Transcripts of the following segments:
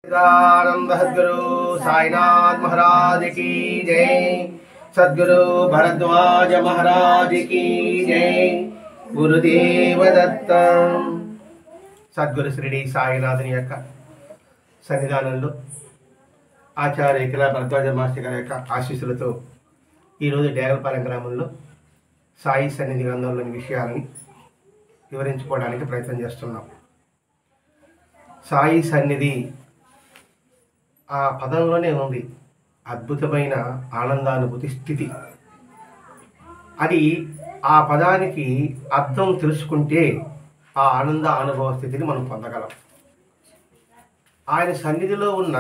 सच्चिदानंद सद्गुरु साईनाथ महाराज की जय। सद्गुरु भरद्वाज महाराज की जय। गुरुदेव दत्त। సద్గురు శ్రీడి సాయినాథుని యొక్క సన్నిధానంలో ఆచార్య కిలా భరద్వాజ మాస్టర్ గారి యొక్క ఆశీస్సులతో ఈరోజు డేగలపాలెం గ్రామంలో సాయి సన్నిధి గ్రంథంలోని విషయాలని వివరించుకోవడానికి ప్రయత్నం చేస్తున్నాం. సాయి సన్నిధి ఆ పదంలోనే ఉంది అద్భుతమైన ఆనందానుభూతి స్థితి. అది ఆ పదానికి అర్థం తెలుసుకుంటే ఆ ఆనంద అనుభవ స్థితిని మనం పొందగలం. ఆయన సన్నిధిలో ఉన్న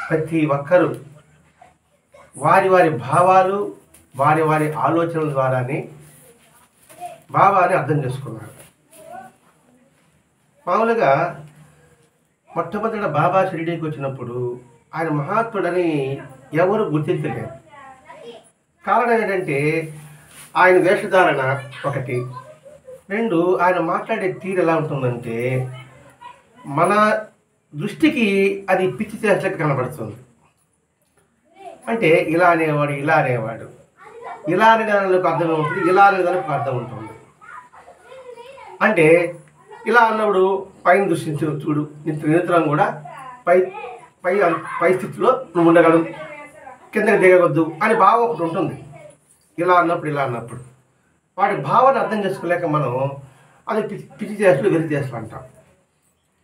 ప్రతి ఒక్కరూ వారి వారి భావాలు వారి వారి ఆలోచనల ద్వారానే భావాన్ని అర్థం చేసుకున్నారు. మామూలుగా మొట్టమొదట బాబా షిరిడీకి వచ్చినప్పుడు ఆయన మహాత్ముడని ఎవరు గుర్తించలేరు. కారణం ఏంటంటే ఆయన వేషధారణ ఒకటి, రెండు ఆయన మాట్లాడే తీరు ఎలా ఉంటుందంటే మన దృష్టికి అది పిచ్చి చేష్టలకు కనబడుతుంది. అంటే ఇలా అనేవాడు ఇలా అనేవాడు, ఇలా అనేదానికి అర్థం ఉంటుంది, ఇలా అనేదానికి అర్థం ఉంటుంది. అంటే ఇలా అన్నప్పుడు పైన దృష్టించు చూడు, నిరంతరం కూడా పై పై పై స్థితిలో నువ్వు ఉండగలవు, కిందకి దిగవద్దు అని భావం ఒకటి ఉంటుంది. ఇలా అన్నప్పుడు వాటి భావాన్ని అర్థం చేసుకోలేక మనం అది పిచ్చి చేస్తూ వెలి చేస్తూ అంటాం.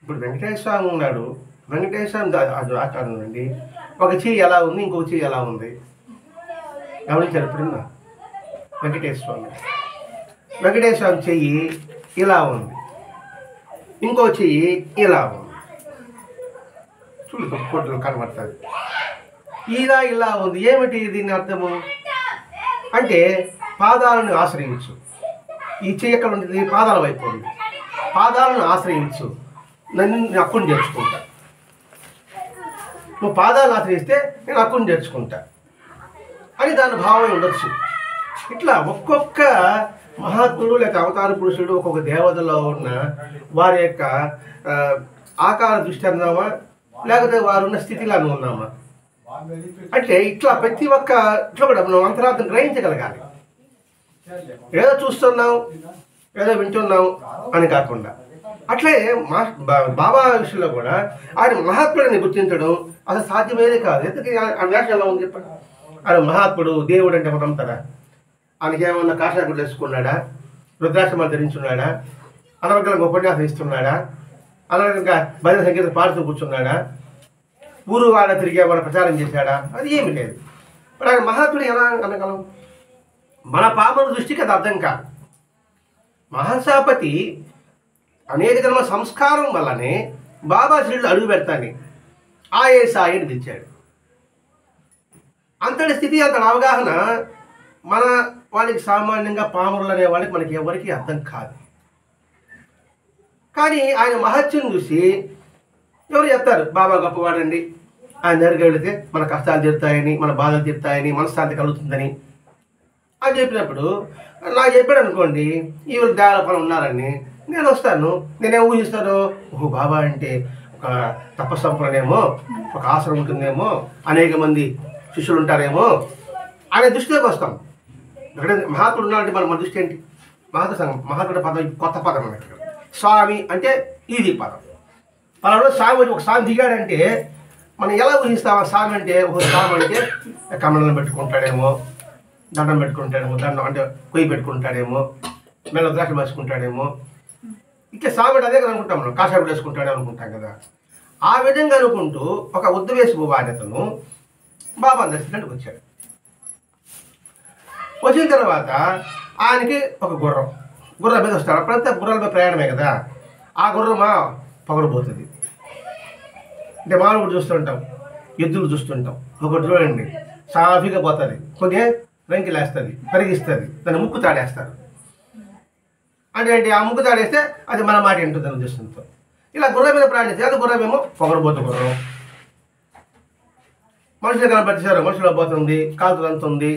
ఇప్పుడు వెంకటేశ్వర స్వామి ఉన్నాడు, వెంకటేశ్వర స్వామి ఆకారం అండి, ఒక చెయ్యి ఎలా ఉంది, ఇంకొక చెయ్యి ఎలా ఉంది గమనించారు ఎప్పుడున్నా? వెంకటేశ్వర స్వామి చెయ్యి ఇలా ఉంది, ఇంకో చెయ్యి ఇలా ఉంది, చూడు కొట్లు కనబడుతుంది. ఇలా ఉంది, ఏమిటి దీని అర్థము అంటే పాదాలను ఆశ్రయించు. ఈ చెయ్యి ఎక్కడ ఉంటుంది? పాదాల వైపు ఉంది. పాదాలను ఆశ్రయించు, నన్ను అక్కుని చేర్చుకుంటా. నువ్వు పాదాలను ఆశ్రయిస్తే నేను అక్కుని చేర్చుకుంటా అని దాని భావం ఉండొచ్చు. ఇట్లా ఒక్కొక్క మహాత్ముడు లేక అవతార పురుషుడు ఒక్కొక్క దేవతలో ఉన్న వారి యొక్క ఆకార దృష్టి అన్నామా, లేకపోతే వారున్న స్థితిలో ఉన్నామా అంటే ఇట్లా ప్రతి ఒక్క ఇట్లా కూడా మనం అంతరార్థం గ్రహించగలగాలి. ఏదో చూస్తున్నాం ఏదో వింటున్నాం అని కాకుండా అట్లే బాబా విషయంలో కూడా ఆయన మహాత్ముడిని గుర్తించడం అసలు సాధ్యమేదే కాదు. ఎందుకంటే ఆ వేషం ఎలా ఉంది చెప్పండి? ఆయన మహాత్ముడు దేవుడు అంటే మనం నమ్ముతారా? ఆయనకి ఏమన్నా కాషాయ గుడ్లు వేసుకున్నాడా? రుద్రాక్షమాలు ధరించున్నాడా? అనవసరంగా ఉపన్యాసం ఇస్తున్నాడా? అనవసరంగా భజన సంగీతం పాడుతూ కూర్చున్నాడా? ఊరు వాళ్ళ తిరిగి ఏమైనా ప్రచారం చేశాడా? అది ఏమి లేదు. మరి ఆయన మహాత్ముడు ఎలా అనగలం? మన పామర దృష్టికి అది అర్థం కాదు. మహాసాపతి అనేక జన్మ సంస్కారం వల్లనే బాబా శ్రీలు అడుగు పెడతాని ఆయే సాయిని తెచ్చాడు. అంతటి స్థితి అంతటి అవగాహన మన వాళ్ళకి సామాన్యంగా పామరులు అనే వాళ్ళకి మనకి ఎవరికి అర్థం కాదు. కానీ ఆయన మహత్యం చూసి ఎవరు చెప్తారు బాబా గొప్పవాడండి, ఆయన దగ్గరికి వెళితే మన కష్టాలు తీరుతాయని, మన బాధలు తీరుతాయని, మనశ్శాంతి కలుగుతుందని అని చెప్పినప్పుడు నాకు చెప్పాడు అనుకోండి, ఈ దేవలపలు ఉన్నారని నేను వస్తాను. నేనేం ఊహిస్తాను? ఓహో బాబా అంటే ఒక తపస్సంపన్నేమో, ఒక ఆశ్రమం ఉంటుందేమో, అనేక మంది శిష్యులు ఉంటారేమో అనే దృష్టిలోకి వస్తాం. ఇక్కడ మహాత్ముడు ఉన్నాడంటే మన దృష్టి ఏంటి? మహాత్ముడు పదం కొత్త పదం అన్నట్టు. స్వామి అంటే ఇది పదం. పలానా స్వామి వచ్చి ఒక స్వామి దిగాడంటే మనం ఎలా ఊహిస్తాం? స్వామి అంటే ఒక స్వామి అంటే కమలను పెట్టుకుంటాడేమో, దండం పెట్టుకుంటాడేమో, దండం అంటే కొయ్యి పెట్టుకుంటాడేమో, మెల్ల ద్రాక్ష వేసుకుంటాడేమో, ఇట్లా స్వామి అదే కదా అనుకుంటాం. మనం కాషాయం వేసుకుంటాడే అనుకుంటాం కదా. ఆ విధంగా అనుకుంటూ ఒక ఉద్దవేశపు బాధ్యతను బాబా దర్శనానికి వచ్చాడు. వచ్చిన తర్వాత ఆయనకి ఒక గుర్రం మీద వస్తాడు. అప్పుడంతా గుర్రాల మీద ప్రయాణమే కదా. ఆ గుర్రమా పొగరబోతుంది. అంటే మామూలు చూస్తుంటాం, ఎద్దులు చూస్తుంటాం. ఒకటి చూడండి సాఫీగా పోతుంది, కొన్ని రంకిలేస్తుంది, పరిగిస్తుంది, దాన్ని ముక్కు తాడేస్తారు. అంటే ఆ ముక్కు తాడేస్తే అది మన మాట వింటుంది అని ఉద్దేశంతో ఇలా గుర్రం మీద ప్రయాణిస్తే అది గుర్రమేమో పొగరబోతు గుర్రం. మనుషులు కనపరిచారు, మనుషులు పోతుంది, కాలుతులు అంతుంది,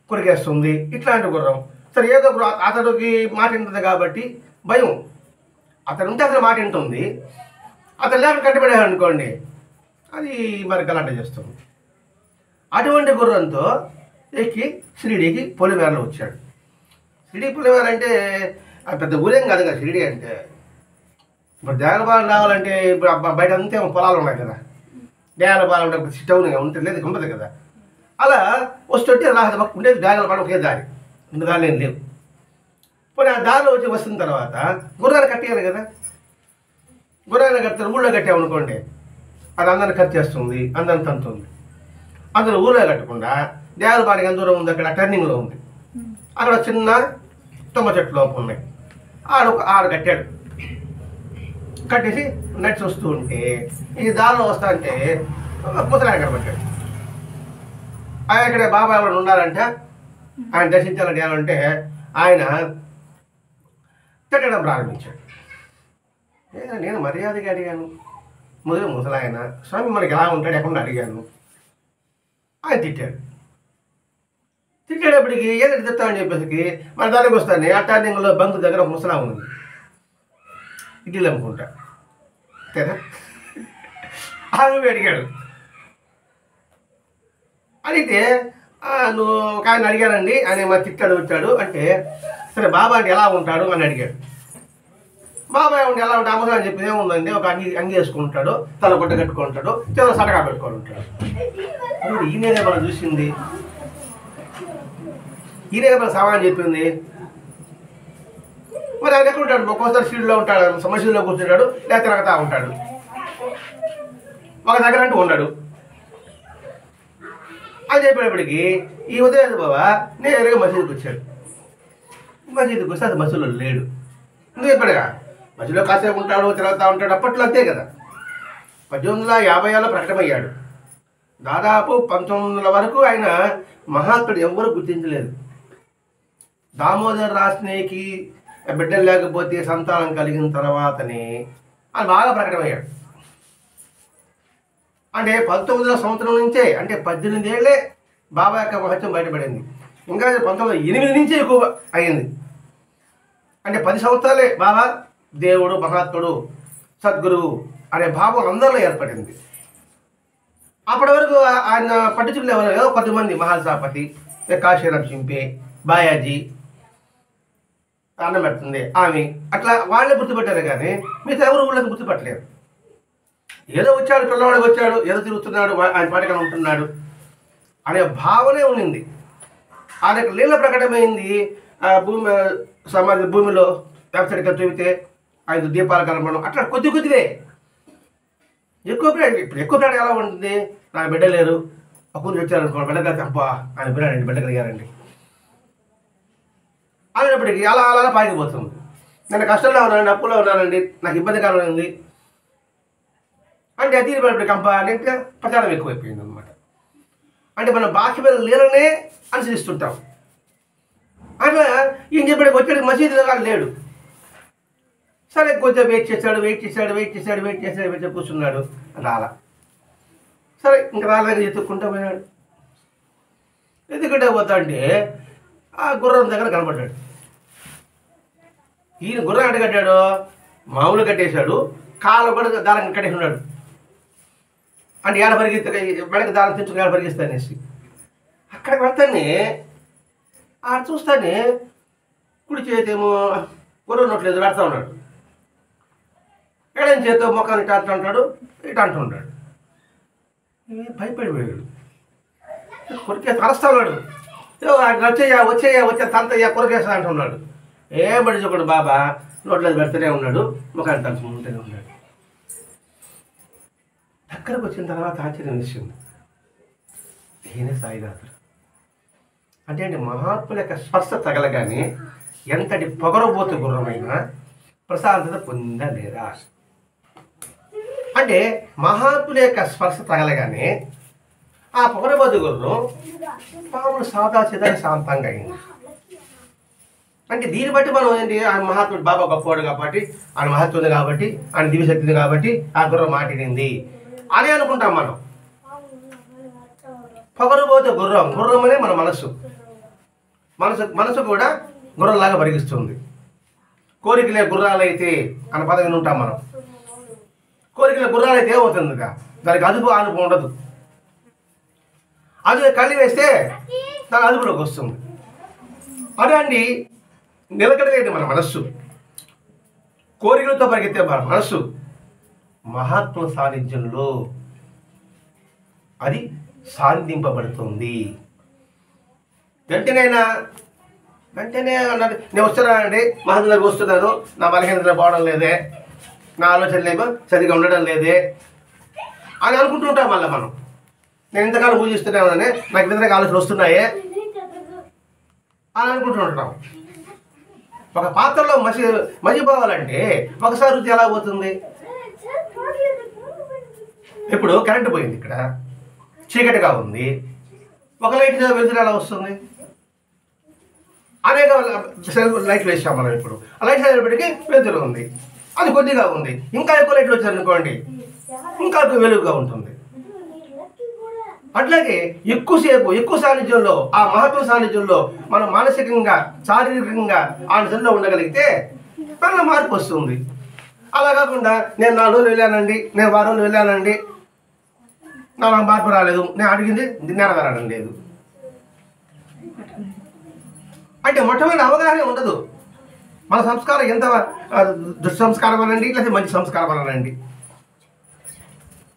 కొరికేస్తుంది, ఇట్లాంటి గుర్రం. సరే ఏదో అతడికి మాట వింటుంది కాబట్టి భయం. అతను ఉంటే అతని మాట వింటుంది, అతను లేకుండా కట్టుబడేవాడు అనుకోండి, అది మరి గలాట చేస్తుంది. అటువంటి గుర్రంతో ఎక్కి షిరిడీకి పొలిమేరలో వచ్చాడు. షిరిడీ పొలిమేర అంటే అది పెద్ద ఊరేం కాదు కదా షిరిడీ అంటే. ఇప్పుడు దేవలపాలెం రావాలంటే ఇప్పుడు బయట అంతే పొలాలు ఉన్నాయి కదా, దేవలపాలెం అంటే టౌన్ ఉంటుంది, లేదు ఉండదు కదా. అలా వస్తుంటే రాహత పక్క ఉండేది దేవలపాలెం ఒకే దారి, ఇంత దారి ఏం లేవు. పోనీ ఆ దారిలో వచ్చి వస్తున్న తర్వాత గుర్రాలు కట్టేయాలి కదా. గుర్రాలు కట్టారు, ఊళ్ళో కట్టామనుకోండి అది అందరిని ఖర్చు చేస్తుంది, అందరిని తంతుంది. అందులో ఊళ్ళో కట్టకుండా దేవలపాలెం ఎంత దూరం ఉంది, అక్కడ టర్నింగ్లో ఉంది, అక్కడ చిన్న తుమ్మ చెట్లు లోపల ఉన్నాయి, ఆడు కట్టాడు. కట్టేసి నడిచి వస్తూ ఉంటే ఈ దారిలో వస్తా అంటే ముసలాయన కనబట్టాడు. ఆయన ఇక్కడ బాబా ఎవరు ఉన్నారంటే ఆయన దర్శించాలంటే ఏమంటే ఆయన తిట్టడం ప్రారంభించాడు. నేను మర్యాదగా అడిగాను, ముసలాయన స్వామి మనకి ఎలా ఉంటాడు ఎక్కడ అడిగాను. ఆయన తిట్టాడు. తిట్టేటప్పటికి ఏదైతే తిట్టామని చెప్పేసి మన దానికి వస్తాను. ఆ టర్నింగ్లో బంకు దగ్గర ఒక ముసలా ఉంది, ఇడ్లీలు అమ్ముకుంటా కదా. ఆమె అడిగాడు. అడిగితే నువ్వు ఒక ఆయన అడిగానండి, ఆయన మా తిట్టాడు వచ్చాడు అంటే, సరే బాబా అంటే ఎలా ఉంటాడు అని అడిగాడు. బాబాయ్ ఉండి ఎలా ఉంటాడు అమ్మగా అని చెప్పింది ఏముందండి, ఒక అంగి వేసుకుంటాడు, తల గుడ్డ కట్టుకుంటాడు, చిన్న సటగా పెట్టుకొని ఉంటాడు. ఈయనే మనం చూసింది, ఈయనే మన సామాన్ చెప్పింది. మరి ఆయన ఎక్కడ ఉంటాడు, ఒక్కోసారి సీడ్లో ఉంటాడు, సమస్యలో కూర్చుంటాడు, లేదా తిరగతా ఉంటాడు, ఒక దగ్గర అంటూ ఉన్నాడు. అని చెప్పేటప్పటికి ఈ ఉదయం బాబా నేరుగా మసీదుకి వచ్చాడు. మసీదుకి వస్తే అది మసీదులో లేడు. ఎందుకు చెప్పాడుగా, మసీదులో కాసేపు ఉంటాడు, తిరుగుతూ ఉంటాడు. అప్పట్లో అంతే కదా. 1850లో ప్రకటమయ్యాడు. దాదాపు 1900 వరకు ఆయన మహాత్ముడు ఎవరు గుర్తించలేదు. దామోదర్ రాస్నేకి బిడ్డలు లేకపోతే సంతానం కలిగిన తర్వాతనే ఆయన బాగా ప్రకటమయ్యాడు. అంటే 19వ సంవత్సరం నుంచే, అంటే 18 ఏళ్లే బాబా యొక్క మహత్యం బయటపడింది. ఇంకా 1908 నుంచే ఎక్కువ అయింది. అంటే 10 సంవత్సరాలే బాబా దేవుడు, మహాత్ముడు, సద్గురువు అనే భావం అందరిలో ఏర్పడింది. అప్పటి వరకు ఆయన పట్టించుకునే ఎవరు, కొద్దిమంది మహాసాపతి, కాశీరామ్ చింపే, బాయాజీ, అన్నం పెడుతుంది ఆమె, అట్లా వాళ్ళే గుర్తుపెట్టారు. కానీ మిగతా ఎవరు ఊళ్ళకి గుర్తుపట్టలేరు. ఏదో వచ్చాడు, పిల్లవాడికి వచ్చాడు, ఏదో తిరుగుతున్నాడు, ఆయన పాటిగా ఉంటున్నాడు అనే భావనే ఉండింది. ఆయన లీల ప్రకటమైంది. భూమి సమాధి భూమిలో వెబ్సైట్గా చూపితే 5 దీపాలు కనపడడం, అట్లా కొద్దివే. ఎక్కువ ప్రాణం ఎలా ఉంటుంది, నాకు బిడ్డ లేరు, అప్పుడు వచ్చారనుకో బిడ్డ కలిసి అబ్బా ఆయన బిడ్డండి, బిడ్డ కలిగారండి అనేటప్పటికి అలా అలా పాకిపోతుంది. నేను కష్టంలో ఉన్నానండి, అప్పులో ఉన్నానండి, నాకు ఇబ్బందికరంగా ఉంది అంటే అతీతి పడిపోయి కంప అంటే ప్రచారం ఎక్కువైపోయింది అనమాట. అంటే మనం బాహ్యమైన లీలనే అనుసరిస్తుంటాం. అట్లా ఈయన చెప్పడానికి వచ్చాడు, మసీదులో కానీ లేడు. సరే కొంచెం వెయిట్ చేశాడు కూర్చున్నాడు, రాలా. సరే ఇంకా రాలని ఎత్తుక్కుంటూ పోయాడు. ఎత్తుకుంటే పోతా అంటే ఆ గుర్రం దగ్గర కనబడ్డాడు. ఈయన గుర్రం ఎట్ట కట్టాడు, మామూలు కట్టేశాడు, కాలు కూడా దారం కట్టేసి ఉన్నాడు. అంటే ఏడ పరిగెత్త వెనక దారం తెచ్చుకుని ఏడ పరిగెస్తా అనేసి అక్కడికి వెళ్తానే ఆడ చూస్తానే కుడి చేతేమో గుర్రం నోట్లేదు పెడతా ఉన్నాడు, ఎడం చేతో మొక్కని ఇటు అంటూ ఉంటాడు, ఇటు అంటుంటాడు. భయపడిపోయాడు, కొరికేసి అరస్తా ఉన్నాడు. వచ్చే తంతయ్యా కొరికేస్తా అంటున్నాడు. ఏం పడిచోకడు బాబా నోట్లేదు పెడుతూనే ఉన్నాడు, ముఖాన్ని తలుచుకుంటూనే ఉన్నాడు. దగ్గరకు వచ్చిన తర్వాత ఆశ్చర్యం విషయంది, ఈయనే సాయినాథుడు. అంటే మహాత్ముల యొక్క స్పర్శ తగలగానే ఎంతటి పొగరబోతు గుర్రమైనా ప్రశాంతత పొందలేరా. అంటే మహాత్ముల యొక్క స్పర్శ తగలగానే ఆ పొగరబోతు గుర్రం పాములు సాదాసీదా శాంతంగా అయింది. అంటే దీన్ని బట్టి మనం ఏంటి, ఆయన మహాత్ముడు బాబా గొప్పవాడు కాబట్టి, ఆయన మహత్వం కాబట్టి, ఆయన దివ్యశక్తి కాబట్టి ఆ గుర్రం మాటినింది అని అనుకుంటాం మనం. పొగరబోతే గుర్రం అనే మన మనసు కూడా గుర్రంలాగా పరిగిస్తుంది. కోరికలే గుర్రాలైతే అన్న పదవిని ఉంటాం మనం. కోరికల గుర్రాలైతే ఏమవుతుంది దానికి అదుపు ఆనుపు ఉండదు. అది కళ్ళు వేస్తే దాని అదుపులోకి వస్తుంది. అదండి నిలకడలేని మన మనస్సు, కోరికలతో పరిగెత్తే మన మనస్సు మహాత్మ సాన్నిధ్యంలో అది సాధింపబడుతుంది. వెంటనే అన్నది నేను వస్తున్నానండి, మహాత్మకు వస్తున్నాను, నా బలహీనతలు పోవడం లేదే, నా ఆలోచనలేమో సరిగా ఉండడం లేదే అని అనుకుంటుంటాం. మళ్ళీ మనం నేను ఇంతకాలం పూజిస్తున్నామని నాకు వ్యతిరేక ఆలోచనలు వస్తున్నాయే అని అనుకుంటుంటాం. ఒక పాత్రలో మసిపోవాలంటే ఒకసారి రుచి ఎలా పోతుంది? ఇప్పుడు కరెంటు పోయింది, ఇక్కడ చీకటిగా ఉంది, ఒక లైట్ వెలుతురు ఎలా వస్తుంది? అనేక లైట్లు వేసాం మనం. ఇప్పుడు ఆ లైట్ అయినప్పటికీ వెలుతురు ఉంది, అది కొద్దిగా ఉంది. ఇంకా ఎక్కువ లైట్లు వచ్చారనుకోండి ఇంకా ఎక్కువ వెలుగుగా ఉంటుంది. అట్లాగే ఎక్కువ సాన్నిధ్యంలో, ఆ మహత్వ సాన్నిధ్యంలో మనం మానసికంగా శారీరకంగా ఆ నిజంలో ఉండగలిగితే మన మార్పు వస్తుంది. అలా కాకుండా నేను 4 రోజులు వెళ్ళానండి, నేను 10 రోజులు వెళ్ళానండి, నాకు మార్పు రాలేదు, నేను అడిగింది నెరవేరడం లేదు అంటే మొట్టమొదటి అవగాహన ఉండదు. మన సంస్కారం ఎంత దుస్సంస్కారం అనండి, లేకపోతే మంచి సంస్కారం అనండి.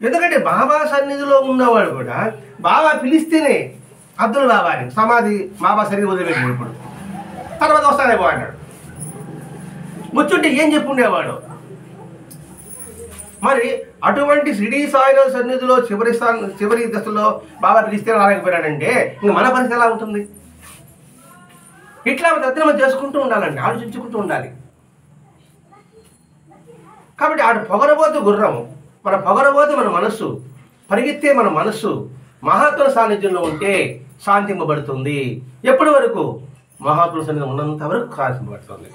ఎందుకంటే బాబా సన్నిధిలో ఉన్నవాడు కూడా బాబా పిలిస్తేనే, అబ్దుల్ బాబాని సమాధి బాబా సరిగ్గా వదిలిపెట్టాడు. ఇప్పుడు తర్వాత వస్తానే బాగున్నాడు, ముచ్చుంటే ఏం చెప్పుండేవాడు. మరి అటువంటి షిరిడీ సాయినాథ్ సన్నిధిలో చివరి దశలో బాబా పిలిస్తే రాలేకపోయాడంటే ఇంక మన పరిస్థితి ఎలా ఉంటుంది? ఇట్లా మనం చేసుకుంటూ ఉండాలండి, ఆలోచించుకుంటూ ఉండాలి. కాబట్టి ఆడు పొగరబోతు గుర్రము, మన పొగరబోతు మన మనస్సు, పరిగెత్తే మన మనస్సు మహాత్ముల సాన్నిధ్యంలో ఉంటే శాంతింపబడుతుంది. ఎప్పటి వరకు? మహాత్ముల సన్నిధిలో ఉన్నంత వరకు శాంతింపబడుతుంది.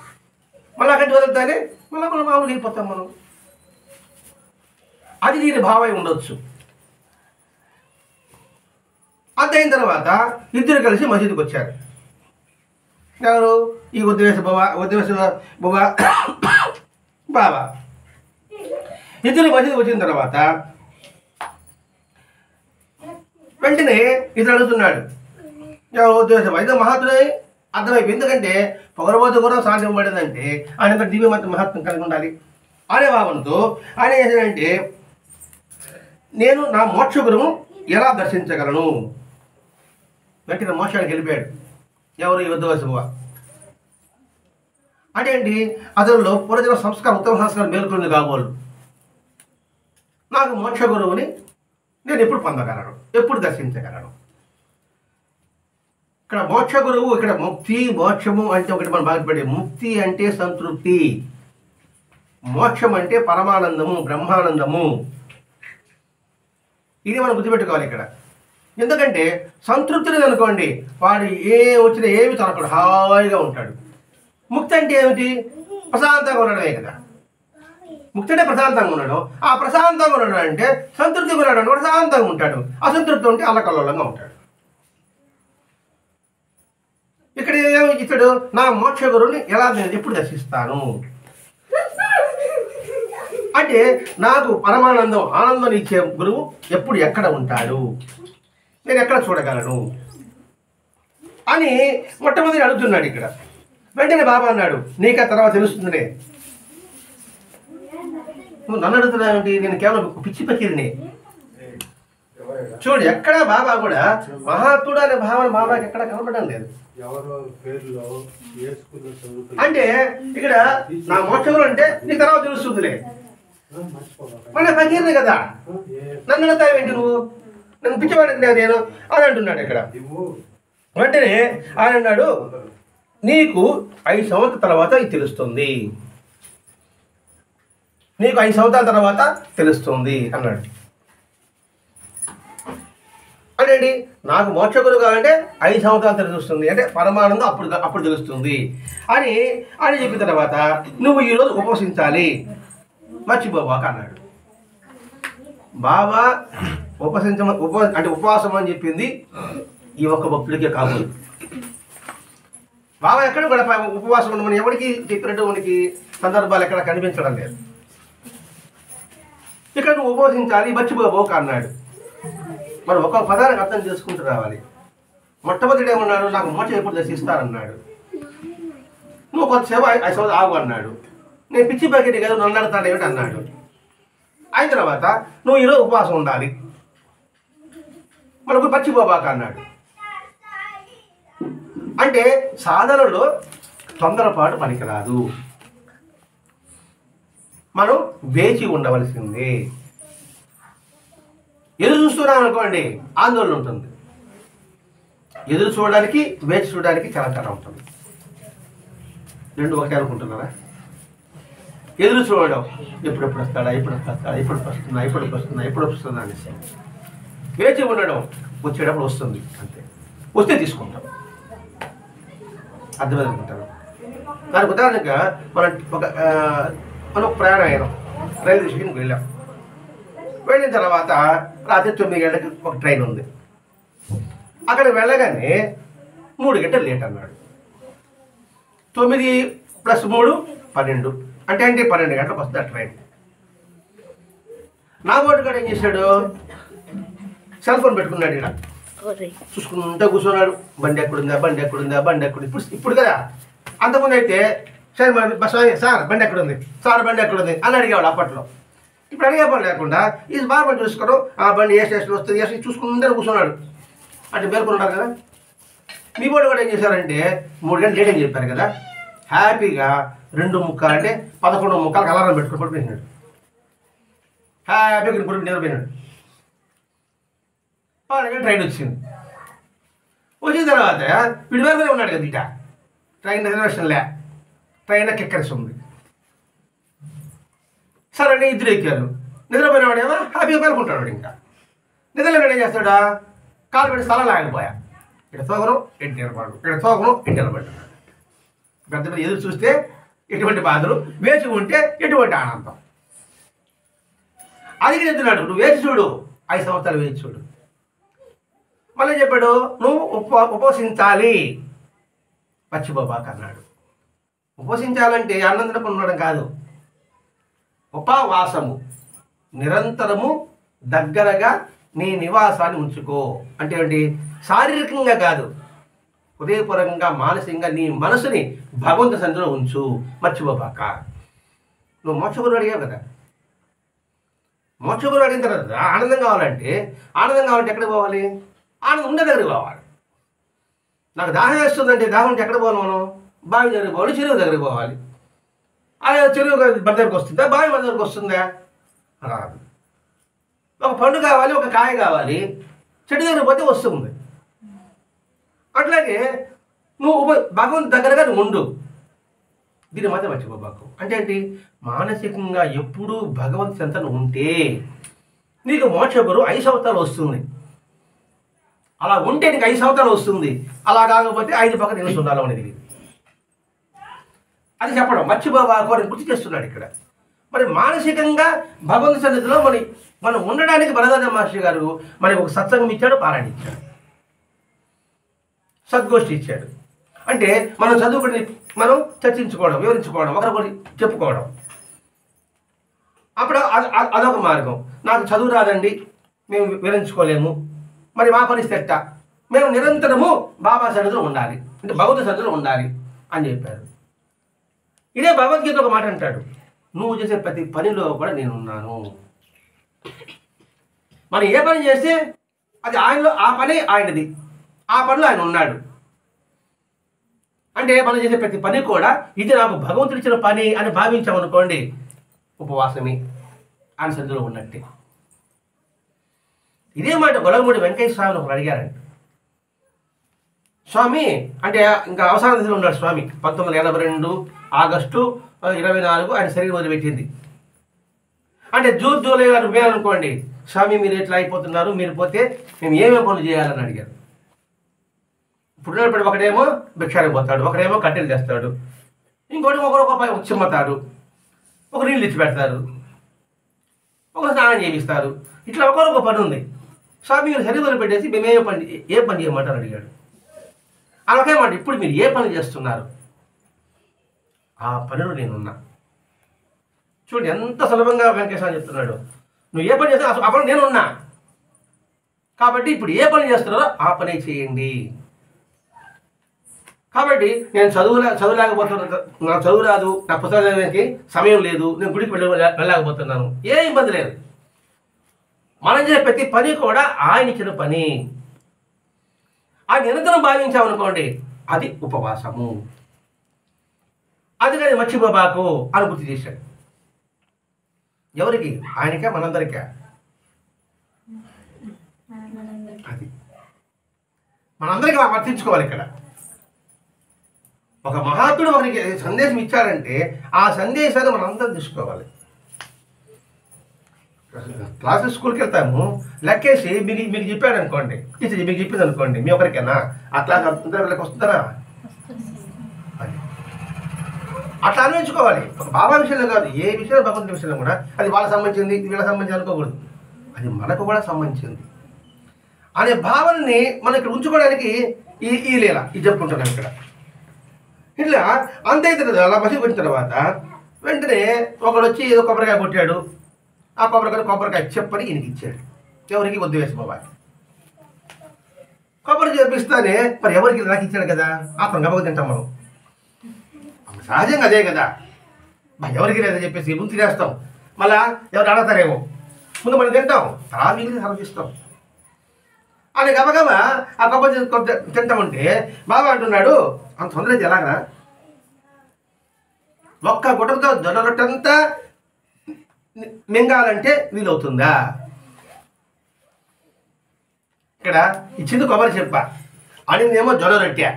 మళ్ళీ అక్కడికి వదలతానే మళ్ళీ మనం మామూలుగా అయిపోతాం. మనం అది దీని భావై ఉండొచ్చు. అంతైన తర్వాత ఇద్దరు కలిసి మసీదుకి వచ్చారు. ఎవరు? ఈ ఉద్దేశ బాబా. ఇద్దరు మసీదుకి వచ్చిన తర్వాత వెంటనే ఇతడు అడుగుతున్నాడు, ఎవరు ఉద్దేశం? అయితే మహాత్ముడని అర్థమైపోయింది. ఎందుకంటే పొగరబోతు కూడా సాధ్యం పడిందంటే ఆయన దివ్య మహత్వం కలిగి ఉండాలి అనే భావనతో ఆయన చేశాడంటే, నేను నా మోక్ష గురువు ఎలా దర్శించగలను? వెంటనే మోక్షానికి వెళ్ళిపోయాడు. ఎవరు? ఈ ఉద్దేశ అంటే ఏంటి? అతనిలో పూర్వజన సంస్కారం, ఉత్తమ సంస్కారం మేలుకొని కాబోలు. నాకు మోక్ష గురువుని నేను ఎప్పుడు పొందగలను, ఎప్పుడు దర్శించగలను? ఇక్కడ మోక్ష గురువు, ఇక్కడ ముక్తి మోక్షము అంటే ఒకటి మనం బాధపడే. ముక్తి అంటే సంతృప్తి, మోక్షం అంటే పరమానందము, బ్రహ్మానందము. ఇది మనం గుర్తుపెట్టుకోవాలి ఇక్కడ. ఎందుకంటే సంతృప్తిని అనుకోండి, వాడు వచ్చినా ఏమి తనకడు, హాయిగా ఉంటాడు. ముక్తి అంటే ఏమిటి? ప్రశాంతంగా ఉండడమే కదా. ముక్తి అంటే ప్రశాంతంగా ఉండడం. ఆ ప్రశాంతంగా ఉండడం అంటే సంతృప్తిగా ఉండడం, ప్రశాంతంగా ఉంటాడు. అసంతృప్తి ఉంటే అల్లకల్లోలంగా ఉంటాడు. ఇక్కడ ఇతడు నా మోక్ష గురువుని ఎలా నేను ఎప్పుడు దర్శిస్తాను అంటే, నాకు పరమానందం, ఆనందం ఇచ్చే గురువు ఎప్పుడు ఎక్కడ ఉంటాడు, నేను ఎక్కడ చూడగలను అని మొట్టమొదటి అడుగుతున్నాడు ఇక్కడ. వెంటనే బాబా అన్నాడు, నీకు ఆ తర్వాత తెలుస్తుందిలే. నువ్వు నన్ను అడుగుతున్నావేంటి? నేను కేవలం పిచ్చి పక్కిరిని. చూడు, ఎక్కడ బాబా కూడా మహాత్ముడు అనే భావన బాబాకి ఎక్కడ కనపడడం లేదు. అంటే ఇక్కడ నా మోక్షంలో అంటే నీకు తర్వాత తెలుస్తుందిలే. మన పకీర్ని కదా, నన్ను అడుగుతావేంటి నువ్వు? నన్ను పిచ్చివాడికి నేను అని అంటున్నాడు ఇక్కడ. వెంటనే ఆయన అన్నాడు, నీకు 5 సంవత్సరాల తర్వాత ఇది తెలుస్తుంది, నీకు 5 సంవత్సరాల తర్వాత తెలుస్తుంది అన్నాడు. అంటే నాకు మోక్ష గురువు కావాలంటే 5 సంవత్సరాలు తెలుస్తుంది, అంటే పరమానందం అప్పుడు తెలుస్తుంది అని చెప్పిన తర్వాత నువ్వు ఈరోజు ఉపవసించాలి, మర్చిపోవాక అన్నాడు. బాబా అంటే ఉపవాసం అని చెప్పింది ఈ ఒక్క భక్తుడికే కాదు. బాబా ఎక్కడ కూడా ఉపవాసం ఉండమని ఎవరికి చెప్పినట్టు మనకి సందర్భాలు ఎక్కడ కనిపించడం లేదు. ఇక్కడ నువ్వు ఉపవసించాలి మర్చిపోబోక అన్నాడు. మనం ఒక్కొక్క పదానికి అర్థం చేసుకుంటూ రావాలి. మొట్టమొదటి ఏమన్నాడు, నాకు మోక్షం ఎప్పుడు దర్శిస్తారన్నాడు. నువ్వు కొంతసేపు 5 సంవత్సరాలు ఆగు అన్నాడు. నేను పిచ్చి బకెట్ కదా నన్ను అడతాడు ఏమిటి అన్నాడు. అయిన తర్వాత నువ్వు ఈరోజు ఉపవాసం ఉండాలి, మనకు మర్చిపోబాక అన్నాడు. అంటే సాధనలో తొందరపాటు పనికిరాదు, మనం వేచి ఉండవలసిందే. ఎదురు చూస్తున్నాం అనుకోండి ఆందోళన ఉంటుంది. ఎదురు చూడడానికి వేచి చూడడానికి చాలా తేడా ఉంటుంది. రెండు ఒకటే అనుకుంటున్నారా? ఎదురు చూడడం, ఎప్పుడెప్పుడు వస్తాడా, ఎప్పుడు వస్తుందా అనేసి. వేచి ఉండడం, వచ్చేటప్పుడు వస్తుంది అంతే, వస్తే తీసుకుంటాం. అర్థమవుతుంటారు. దానికి ఉదాహరణగా మనం ప్రయాణం అయ్యాం, రైల్వే స్టేషన్కి వెళ్ళాం. వెళ్ళిన తర్వాత రాత్రి 9 గంటలకు ఒక ట్రైన్ ఉంది. అక్కడికి వెళ్ళగానే 3 గంటలు లేట్ అన్నాడు. 9 + 3 12, అంటే 12 గంటలకు వస్తుంది ఆ ట్రైన్. నా బోర్డు కాడ ఏం చేశాడు, సెల్ ఫోన్ పెట్టుకున్నాడు. ఇక్కడ చూసుకుంటూ కూర్చున్నాడు. బండి ఎక్కడుందా. ఇప్పుడు కదా. అంతకుముందు అయితే సార్ బండి ఎక్కడుంది అని అడిగేవాడు అప్పట్లో. ఇప్పుడు అడిగే పని లేకుండా ఇది బాగా బండి చూసుకోవడం, ఆ బండి ఏ స్టేషన్ వస్తుంది చూసుకుంటూ కూర్చున్నాడు. అంటే పేర్కొన్నారు కదా. మీ బోర్డు కూడా ఏం చేశారంటే 3 గంటలు లేట్ అని చెప్పారు కదా, హ్యాపీగా 2:45 అంటే 11:45 అలారం పెట్టుకుని పడిపోయినాడు. హ్యాపీగా ఇప్పుడు నిద్రపోయినాడు. 12 గంటలు ట్రైన్ వచ్చింది. వచ్చిన తర్వాత వీడి వేరుగానే ఉన్నాడు కదా. ఇట ట్రైన్ రిజర్వేషన్ లే, ట్రైన్ కిక్కరిసి ఉంది. సరే అని ఇద్దరు ఎక్కారు. నిద్రపోయినవాడేమో హ్యాపీగా పేర్కొంటాడు. ఇంకా నిద్రలో ఏం చేస్తాడా, కాలు పెట్టి స్థలం లాగలిపోయా. ఇక్కడ తోగరం ఇంటి నిలబడు, పెద్ద పెద్ద ఎదురు చూస్తే ఎటువంటి బాధలు, వేచి ఉంటే ఎటువంటి ఆనందం. అది చెప్తున్నాడు, నువ్వు వేచి చూడు, 5 సంవత్సరాలు వేచి చూడు. మళ్ళీ చెప్పాడు, నువ్వు ఉపవసించాలి, మర్చిపోబాక అన్నాడు. ఉపవసించాలంటే అన్నం తినకుండా ఉండడం కాదు, ఉపవాసము నిరంతరము దగ్గరగా నీ నివాసాన్ని ఉంచుకో. అంటే ఏంటి, శారీరకంగా కాదు, హృదయపూర్వకంగా మానసికంగా నీ మనసుని భగవంతు సన్నిధిలో ఉంచు, మర్చిపోబాక. నువ్వు మోక్షగురు అడిగావు కదా, మోక్షగురు అడిగిన తర్వాత ఆనందం కావాలంటే ఎక్కడికి పోవాలి? ఆనందం ఉండే దగ్గరికి పోవాలి. నాకు దాహం వేస్తుందంటే దాహం ఉంటే ఎక్కడ పోవాలి? మనం బావి దగ్గరికి పోవాలి, చెరువు దగ్గరికి పోవాలి. అదే చెరువు మన దగ్గరికి వస్తుందా, బావి మన దగ్గరికి వస్తుందా? రాదు. ఒక పండు కావాలి, ఒక కాయ కావాలి, చెట్టు దగ్గర పోతే వస్తుంది. అట్లాగే నువ్వు భగవంతు దగ్గరగా నువ్వు ఉండు, దీన్ని మాత్రం మర్చిపోబాకు. అంటే ఏంటి, మానసికంగా ఎప్పుడూ భగవంతు చెంతన ఉంటే నీకు మోక్షగురు 5 సంవత్సరాలు వస్తుంది. అలా ఉంటే నీకు 5 సంవత్సరాలు వస్తుంది. అలా కాకపోతే 5 పక్కన నిలుసు ఉండాలి అనేది. అది చెప్పడం మర్చిపోబాకు అని గుర్తు చేస్తున్నాడు ఇక్కడ. మరి మానసికంగా భగవంతు సన్నిధిలో మనం ఉండడానికి బలరాజ మహర్షి గారు మనకి ఒక సత్సంగం ఇచ్చాడు, పారాయణ ఇచ్చాడు, సద్గోష్ఠి ఇచ్చాడు. అంటే మనం చదువుకుని మనం చర్చించుకోవడం, వివరించుకోవడం, ఒకరికొకరి చెప్పుకోవడం. అప్పుడు అదొక మార్గం. నాకు చదువు రాదండి, మేము వివరించుకోలేము, మరి మా పరిస్థితి ఎట్టా? మేము నిరంతరము బాబా సన్నిధిలో ఉండాలి, అంటే భగవంతు సన్నిధిలో ఉండాలి అని చెప్పారు. ఇదే భగవద్గీత ఒక మాట అంటాడు, నువ్వు చేసే ప్రతి పనిలో కూడా నేను ఉన్నాను. మనం ఏ పని చేస్తే అది ఆయనలో, ఆ పని ఆయనది, ఆ పనిలో ఆయన ఉన్నాడు. అంటే మనం చేసే ప్రతి పని కూడా ఇది నాకు భగవంతుడు ఇచ్చిన పని అని భావించామనుకోండి, ఉపవాసమే ఆయన సన్నిధిలో ఉన్నట్టే. ఇదే మాట గొలగమూడి వెంకయ్య స్వామిని ఒకరు అడిగారంట. స్వామి అంటే ఇంకా అవసాన దశలో ఉన్నాడు స్వామి. 1982 ఆగస్టు 24 ఆయన శరీరం వదిలిపెట్టింది. అంటే జూన్ జూలై 2000 అనుకోండి. స్వామి మీరు ఎట్లా అయిపోతున్నారు, మీరు పోతే మేము ఏమేమి పనులు చేయాలని అడిగారు. ఇప్పుడు ఒకడేమో భిక్షానికి పోతాడు, ఒకడేమో కట్టెలు తెస్తాడు, ఇంకోటి ఒకరు చిమ్మతాడు, ఒక నీళ్ళు ఇచ్చి పెడతారు, ఒకరు స్నానం చేయిస్తారు. ఇట్లా ఒకరొక పని ఉంది. స్వామి మీరు శరీరం వదిలిపెట్టేసి మేము ఏ పని చేయమంటారు అడిగాడు. అలాగేమాట ఇప్పుడు మీరు ఏ పని చేస్తున్నారు, ఆ పనిలో నేనున్నా. చూడండి ఎంత సులభంగా వెంకటేశ్వర చెప్తున్నాడు. నువ్వు ఏ పని చేస్తావు ఆ పని నేను ఉన్నా. కాబట్టి ఇప్పుడు ఏ పని చేస్తున్నారో ఆ పని చేయండి. కాబట్టి నేను చదువులేకపోతున్నాను, నాకు చదువు రాదు, నా పుస్తకాలు చదివేకి సమయం లేదు, నేను గుడికి వెళ్ళలేకపోతున్నాను, ఏ ఇబ్బంది లేదు. మనం చేసే ప్రతి పని కూడా ఆయన ఇచ్చిన పని. ఆ నిరంతరం భావించామనుకోండి, అది ఉపవాసము. అది కానీ మర్చిపోబాకు అని గుర్తు చేశాడు. ఎవరికి? ఆయనకే, మనందరికీ. అది మనందరికీ వర్తించుకోవాలి. ఇక్కడ ఒక మహాత్ముడు ఒకరికి సందేశం ఇచ్చారంటే ఆ సందేశాన్ని మనందరం తీసుకోవాలి. క్లాసెస్ స్కూల్కి వెళ్తాము, లెక్కేసి మీకు చెప్పాడు అనుకోండి, టీచర్ మీకు చెప్పింది అనుకోండి, మీ ఒకరికైనా ఆ క్లాస్ వీళ్ళకి వస్తుంటారా? అట్లా అన్వయించుకోవాలి. ఒక బాబా విషయంలో కాదు, ఏ విషయంలో భగవంతుని విషయంలో కూడా అది వాళ్ళకి సంబంధించింది, వీళ్ళకి సంబంధించి అనుకోకూడదు. అది మనకు కూడా సంబంధించింది అనే భావనని మనం ఇక్కడ ఉంచుకోవడానికి ఈ లీల ఇది చెప్పుకుంటున్నాం ఇక్కడ. ఇట్లా అంతే అలా మసీదు వచ్చిన తర్వాత వెంటనే ఒకడు వచ్చి ఏదో కొబ్బరికాయ కొట్టాడు. ఆ కొబ్బరికాయ చెప్పని ఈయనకి ఇచ్చాడు. ఎవరికి? వద్దు వేసి బాబా. కొబ్బరి చేపిస్తానే మరి ఎవరికి? నాకు ఇచ్చాడు కదా, అతను గబగ తింటాం మనం. సహజంగా అదే కదా, ఎవరికి లేదని చెప్పేసి ముందు తినేస్తాం. మళ్ళా ఎవరు అడగతారేమో, ముందు మనం తింటాం, తర్వాత మిగిలిన ఆలోచిస్తాం. అని గబగబా ఆ కొబ్బరి తింటామంటే బాబా అంటున్నాడు, అంత తొందరగా ఎలాగా? ఒక్క గుట్టతో జొన్న రొట్టెంతా మింగాలంటే వీలవుతుందా? ఇక్కడ ఇచ్చింది కొబ్బరి చెప్ప, అనిందేమో జొన్న రొట్టె.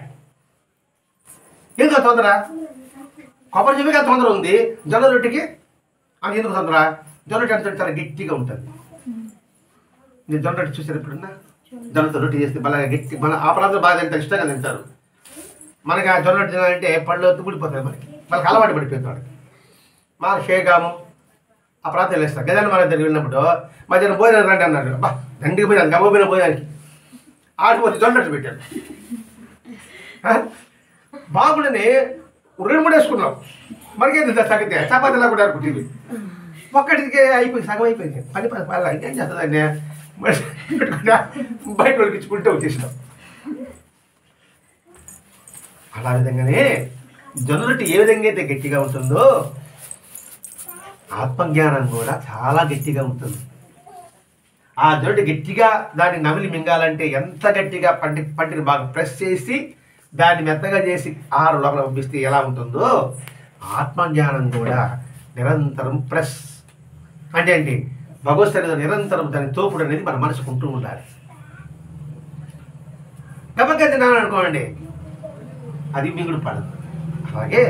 ఎందుకు తొందర? కొబ్బరి చెప్పిగా తొందర ఉంది, జొన్న రొట్టెకి అని ఎందుకు తొందర? జొన్న రొట్టె అంటే చాలా గట్టిగా ఉంటుంది. నేను జొన్న రొట్టె చూసాను ఎప్పుడున్నా? జొన్నతో రొట్టె చేస్తే బాగా గట్టి, మన ఆ ప్రాంతం బాగా తింటారు, ఇష్టంగా తింటారు. మనకి ఆ జొన్న రొట్టె తినాలంటే పళ్ళు తుడిపోతాయి, మనకి అలవాటు పడిపోయింది. వాడికి మా షేగాము ఆ ప్రాంతం వేస్తాం. గజాన్ని మన దగ్గర వెళ్ళినప్పుడు మధ్యాహ్నం భోజనం రండి అన్నాడు. బా దండికి పోయినాను, గమ్మపోయిన భోజనానికి ఆడిపోతే జొన్న రొట్టె పెట్టాడు. బాగుండని 2-3 వేసుకున్నాం, మనకేంటి తగ్గితే చపాతీలా కూడా అనుకుంటుంది. ఒక్కటికి అయిపోయింది, సగం అయిపోయింది. పని ఇంకేం చేస్తుందండి, బయట వాళ్ళకి ఇచ్చుకుంటే వచ్చేసినాం. అలా విధంగానే జొన్న రొట్టె ఏ విధంగా అయితే గట్టిగా ఉంటుందో ఆత్మజ్ఞానం కూడా చాలా గట్టిగా ఉంటుంది. ఆ జొన్న గట్టిగా దాన్ని నమిలి మింగాలంటే ఎంత గట్టిగా పంటిని బాగా ప్రెస్ చేసి దాన్ని మెత్తగా చేసి ఆరు లోపల పంపిస్తే ఎలా ఉంటుందో ఆత్మజ్ఞానం కూడా నిరంతరం ప్రెస్ అంటే ఏంటి, భగవత్ నిరంతరం దాని తోపుడు అనేది మన మనసుకుంటూ ఉండాలి. గబగబా తిన్నాను అనుకోండి, అది మిగుడు పడదు. అలాగే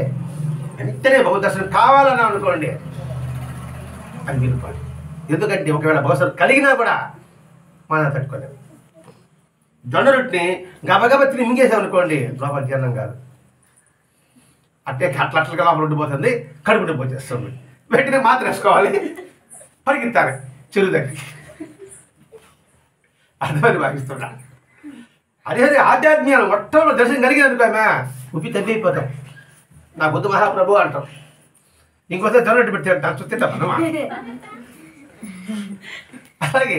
వెంటనే భగవద్ దర్శనం కావాలన్నా అనుకోండి, అది మిగుడు పడదు. ఎందుకంటే ఒకవేళ భగవద్ కలిగినా కూడా మనం తట్టుకోలేము. జొన్న రొట్టెని గబగబా తిని మింగేసామనుకోండి, లోపల జీర్ణం కాదు, అట్లగా లోపల ఉండిపోతుంది, కడుపు ఉండిపోతుంది. వెంటనే మాత్రం వేసుకోవాలి, పరిగెత్తాలి చెరువు దగ్గరికి. అర్థమని భావిస్తున్నా. అదే ఆధ్యాత్మ్యాలు మొట్టమొదటి దర్శనం కలిగింది అనుకోమా, ఉప్పి తగ్గిపోతాం. నా బుద్ధ మహాప్రభు అంటాం. ఇంకోసారి జొన్న రొట్టె పెడితే దాన్ని చూస్తుంటాం. అలాగే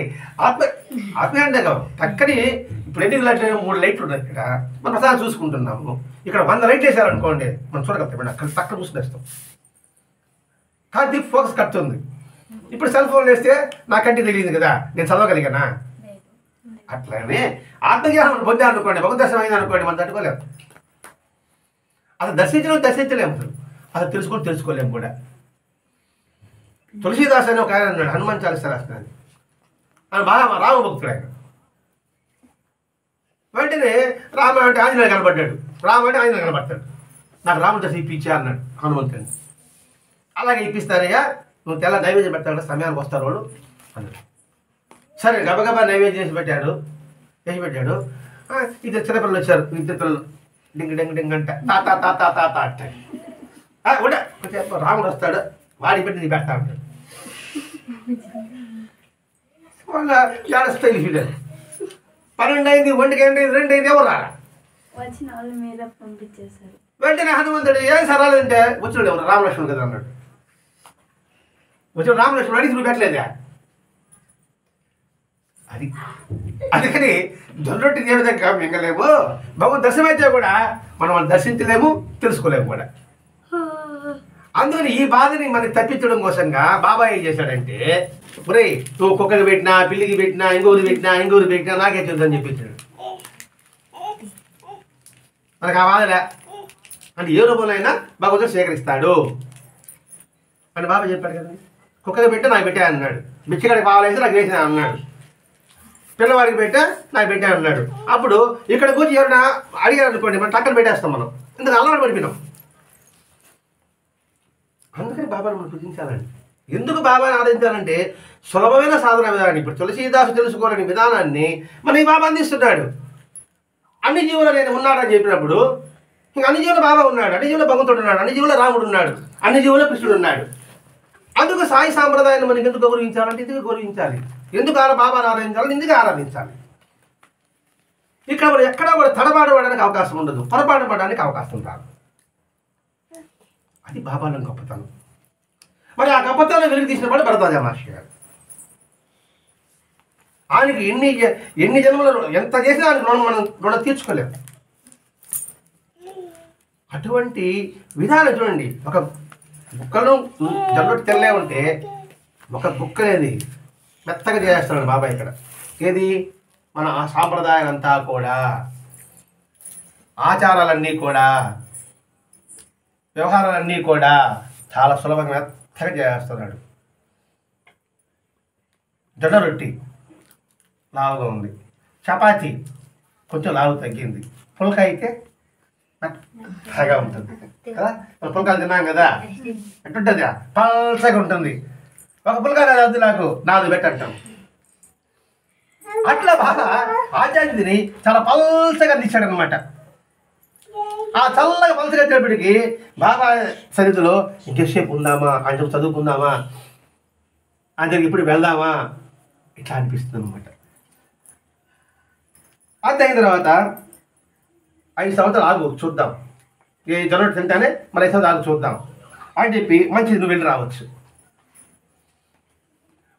ఆత్మీయ అంటే చక్కని ఇప్పుడు ఎన్ని లైట్లు, 3 లైట్లు ఉన్నాయి ఇక్కడ, మనం ప్రసాదం చూసుకుంటున్నాము. ఇక్కడ 100 లైట్లు వేసారనుకోండి, మనం చూడగలుగుతాం, అక్కడ పక్కన చూసుకొస్తాం. కానీ ఫోకస్ కట్టుతుంది. ఇప్పుడు సెల్ ఫోన్ వేస్తే నా కంటికి తెలియదు కదా, నేను చదవగలిగానా? అట్లానే ఆత్మజ్ఞానం పొందాలనుకోండి, భగవద్ దర్శనం అయింది అనుకోండి, మనం తట్టుకోలేము. అసలు దర్శించలేము, అసలు తెలుసుకోలేము కూడా. తులసీదాస్ అని ఒక ఆయన అన్నాడు, హనుమాన్ చాలీసా రాస్తున్నాడు, ఆయన బాగా రామభక్తుడు. ఆయన వెంటనే రామ అంటే ఆంజనేయుడు కనబడ్డాడు, రామ అంటే ఆంజనేయుడు కనబడతాడు. నాకు రాముడు దర్శనం ఇప్పించా అన్నాడు హనుమంతుడిని. అలాగే ఇప్పిస్తానయ్యా, నువ్వు తెల్ల నైవేద్యం పెడతాడు, సమయానికి వస్తారు వాడు అన్నాడు. సరే గబగబా నైవేద్యం చేసి పెట్టాడు. ఇద్దరు చిన్నపిల్లలు వచ్చారు, ఇద్దరు పిల్లలు డింగ్ డింగ్ డింగ్ అంటే తాత తాత తాత అంటాడు. ఉండ రాముడు వస్తాడు, వాడి పెట్టి నీ పెడతా ఉంటాడు. వాళ్ళ ఏడస్తాయి చూడారు. 12 అయింది, 1 గంట అయింది, 2 అయింది, ఎవరు రారా? వెంటనే హనుమంతుడు ఏం సరాలంటే వచ్చినాడు ఎవరు? రామలక్ష్మణుడు కదా అన్నాడు. వచ్చిన రామలక్ష్మణుడు అడిగి నువ్వు పెట్టలేదా? అది అందుకని జొన్నరొట్టి ఏ విధంగా మింగలేము, భగవంతు దర్శనమైతే కూడా మనం వాళ్ళు దర్శించలేము, తెలుసుకోలేము కూడా. అందుకని ఈ బాధని మనకి తప్పించడం కోసంగా బాబా ఏం చేశాడంటే, ఒరే నువ్వు కుక్కకి పెట్టినా, పిల్లికి పెట్టినా, ఇంగూరు పెట్టినా నాకే చూద్దని చెప్పించాడు. మనకు ఆ బాధలే అంటే ఏ రూపంలో అయినా భగవంతుడు స్వీకరిస్తాడు అని బాబా చెప్పాడు కదండి. కుక్కకి పెట్టా నాకు పెట్టా అన్నాడు, బిచ్చగాడికి పావలేసి నాకు వేసిన అన్నాడు, పిల్లవాడికి పెట్టా నాకు పెట్టా అన్నాడు. అప్పుడు ఇక్కడ కూర్చి ఎవరైనా అడిగారు అనుకోండి, మనం టక్కన పెట్టేస్తాం, మనం ఇందుకు అలవాటు పడిపోయినాం. అందుకని బాబాను మనం పూజించాలండి. ఎందుకు బాబాని ఆరాధించాలంటే సులభమైన సాధన విధానాన్ని, ఇప్పుడు తులసీదాసు తెలుసుకోవాలని విధానాన్ని మన ఈ బాబా అందిస్తున్నాడు. అన్ని జీవులు నేను ఉన్నాడని చెప్పినప్పుడు ఇంక అన్ని జీవులు బాబా ఉన్నాడు, అన్ని జీవులు భగవంతుడు ఉన్నాడు, అన్ని జీవులు రాముడు ఉన్నాడు, అన్ని జీవులు కృష్ణుడు ఉన్నాడు. అందుకు సాయి సాంప్రదాయాన్ని మనకి ఎందుకు గౌరవించాలంటే ఎందుకు గౌరవించాలి, ఎందుకు బాబాను ఆరాధించాలని ఎందుకు ఆరాధించాలి. ఇక్కడ మనం ఎక్కడా కూడా తడబాడడానికి అవకాశం ఉండదు, పొరపాటు పడడానికి అవకాశం రాదు. అది బాబాలో గొప్పతనం. మరి ఆ గొప్పతనం వెలుగు తీసినప్పుడు భరద్వాజ మహర్షి గారు. ఆయనకి ఎన్ని జన్మలలో ఎంత చేసినా ఆయనకు రుణం తీర్చుకోలేము. అటువంటి విధానం చూడండి. ఒక బుక్కలో జల్లొట్టి తెల్లే ఉంటే ఒక బుక్క అనేది మెత్తగా చేస్తాడు బాబా ఇక్కడ. ఏది మన ఆ సాంప్రదాయాలంతా కూడా, ఆచారాలన్నీ కూడా, వ్యవహారాలన్నీ కూడా చాలా సులభంగా మెత్తగా చేస్తున్నాడు. జొన్న రొట్టి లావుగా ఉంది, చపాతీ కొంచెం లావు తగ్గింది, పుల్క అయితే మెత్తగా ఉంటుంది కదా. పుల్కాలు తిన్నాం కదా, ఎట్టుంటుంది, పల్సగా ఉంటుంది. ఒక పుల్కా వద్దు నాకు, నాది పెట్టంటాం. అట్లా బాగా ఆచార్యుడిని చాలా పల్సగా తీశాడు అనమాట. ఆ చల్లగా పలసగా వచ్చేటప్పటికి బాబా సన్నిధిలో ఇంకెసేపు ఉందామా, ఆయన చదువుకుందామా, ఆయన దగ్గరికి ఇప్పుడు వెళ్దామా, ఇట్లా అనిపిస్తుంది అనమాట. అంత అయిన తర్వాత 5 సంవత్సరాలు ఆగు చూద్దాం, ఏ జొన్నరొట్టి తింటానే మరి 5 సంవత్సరాలు ఆగు చూద్దాం అని చెప్పి, మంచిది నువ్వు వెళ్ళి రావచ్చు,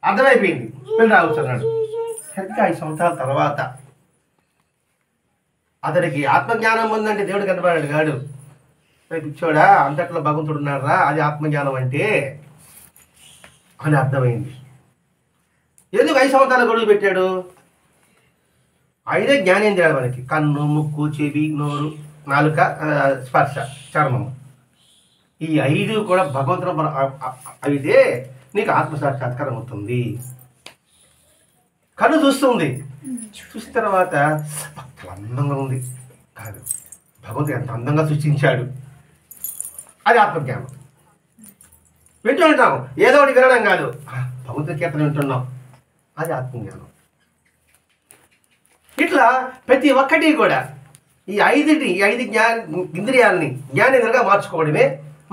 అర్థమైపోయింది వెళ్ళి రావచ్చు అన్నాడు. సరిగ్గా 5 సంవత్సరాల తర్వాత అతడికి ఆత్మజ్ఞానం ఉందంటే దేవుడు కనపడాడు కాడు. పిచ్చోడా, అంతట్లో భగవంతుడు ఉన్నారా, అది ఆత్మజ్ఞానం అంటే అని అర్థమైంది. ఎందుకు 5 సంవత్సరాలు గొడుగు పెట్టాడు? 5 జ్ఞానేంద్రియాలు మనకి: కన్ను, ముక్కు, చెవి, నోరు, నాలుక, స్పర్శ, చర్మము. ఈ 5 కూడా భగవంతుడు అయితే నీకు ఆత్మసాక్షాత్కారం అవుతుంది. కన్ను చూస్తుంది, చూసిన తర్వాత చాలా అందంగా ఉంది కాదు, భగవంతుడు ఎంత అందంగా సృష్టించాడు, అది ఆత్మజ్ఞానం. వింటూ ఉంటాం, ఏదో ఒకటి వినడం కాదు, భగవంతుడి కీర్తన వింటున్నాం, అది ఆత్మజ్ఞానం. ఇట్లా ప్రతి ఒక్కటి కూడా ఈ 5 ఇంద్రియాలని జ్ఞానేంద్రియాలుగా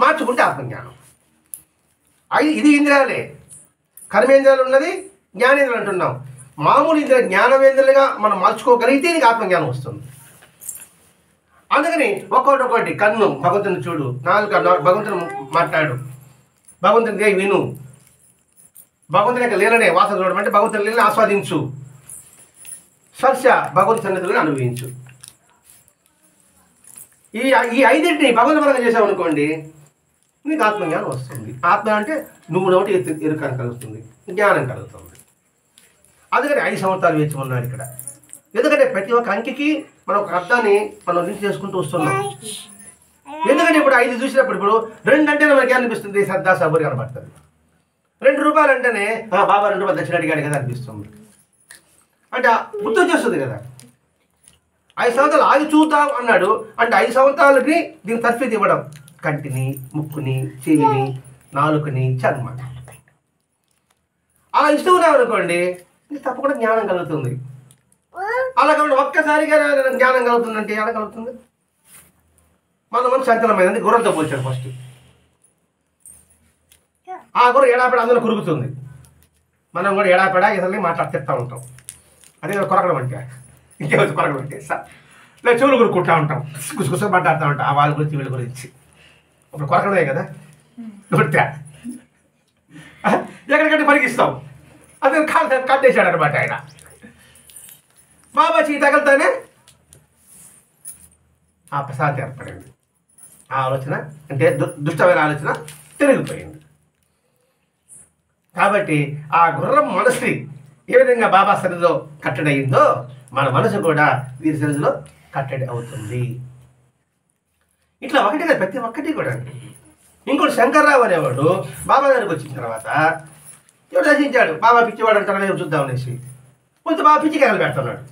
మార్చుకుంటే ఆత్మజ్ఞానం. ఇది ఇంద్రియాలే, కర్మేంద్రియాలు ఉన్నది జ్ఞానేంద్రియాలు అంటున్నాం. మామూలు ఇంద్రియ జ్ఞానవేంద్రులుగా మనం మార్చుకోగలిగితే నీకు ఆత్మజ్ఞానం వస్తుంది. అందుకని ఒక్కొక్కటి కన్ను భగవంతుని చూడు, నాలుక భగవంతుని మాట్లాడు, భగవంతుని విను, భగవంతుని యొక్క లీలనే వాసన చూడమంటే భగవంతుని లీలని ఆస్వాదించు, స్పర్శ భగవంతు సన్నిధిని అనుభవించు. ఈ 5 భగవంతు పరంగా చేసావు అనుకోండి, నీకు ఆత్మజ్ఞానం వస్తుంది. ఆత్మ అంటే నువ్వు నోటి ఎరుకని కలుగుతుంది, జ్ఞానం కలుగుతుంది. అందుకని 5 సంవత్సరాలు వేచి ఉన్నాడు ఇక్కడ. ఎందుకంటే ప్రతి ఒక్క అంకికి మనం ఒక అర్థాన్ని మనం లింక్ చేసుకుంటూ వస్తున్నాం. ఎందుకంటే ఇప్పుడు 5 చూసినప్పుడు ఇప్పుడు 2 అంటేనే మనకి అనిపిస్తుంది, శ్రద్ధ సబూరి కనబడుతుంది. 2 రూపాయలు అంటేనే బాబా 2 రూపాయలు దక్షిణ అడిగాడు కదా అనిపిస్తుంది. అంటే గుర్తు వచ్చేస్తుంది కదా. 5 సంవత్సరాలు ఆగి చూద్దాం అన్నాడు అంటే 5 సంవత్సరాలకి దీన్ని తర్ఫీదు ఇవ్వడం, కంటిని, ముక్కుని, చెవిని, నాలుకని, చర్మాన్ని అలా ఇస్తూ ఉన్నాం అనుకోండి, తప్పకుండా జ్ఞానం కలుగుతుంది. అలా కాబట్టి ఒక్కసారిగా జ్ఞానం కలుగుతుందంటే ఎలా కలుగుతుంది? మన సంచలనమైనది గుర్రంతో పోల్చాడు ఫస్ట్. ఆ గుర్రం ఎడాపెడ అందులో కురుగుతుంది, మనం కూడా ఎడాపెడ ఇతరులని మాట్లాడుతూ ఉంటాం. అదే కొరకడం అంటే, ఇంకేవచ్చు కొరకడం అంటే లేదా చెవులు కొరుక్కుంటా ఉంటాం, గుసగుస మాట్లాడుతూ ఉంటాం ఆ వాళ్ళ గురించి వీళ్ళ గురించి. ఇప్పుడు కొరకడమే కదా నృత్య, ఎక్కడికంటే పరిగిస్తాం. అదే కట్టేశాడు అనమాట ఆయన. బాబా చెయ్యి తగలుతానే ఆ ప్రశాంతి ఏర్పడింది. ఆ ఆలోచన అంటే దుష్టమైన ఆలోచన తిరిగిపోయింది. కాబట్టి ఆ గుర్రం మనసు ఏ విధంగా బాబా సన్నిధిలో కట్టడయిందో మన మనసు కూడా వీరి సన్నిధిలో కట్టడి అవుతుంది. ఇట్లా ఒకటి కదా, ప్రతి ఒక్కటి కూడా. ఇంకోటి శంకర్రావు అనేవాడు బాబా దగ్గరికి వచ్చిన తర్వాత ఎవరు దర్శించాడు. బాబా పిచ్చివాడు అంటారని చూద్దాం అనేసి కొంచెం బాబా పిచ్చికాయలు పెడుతున్నాడు.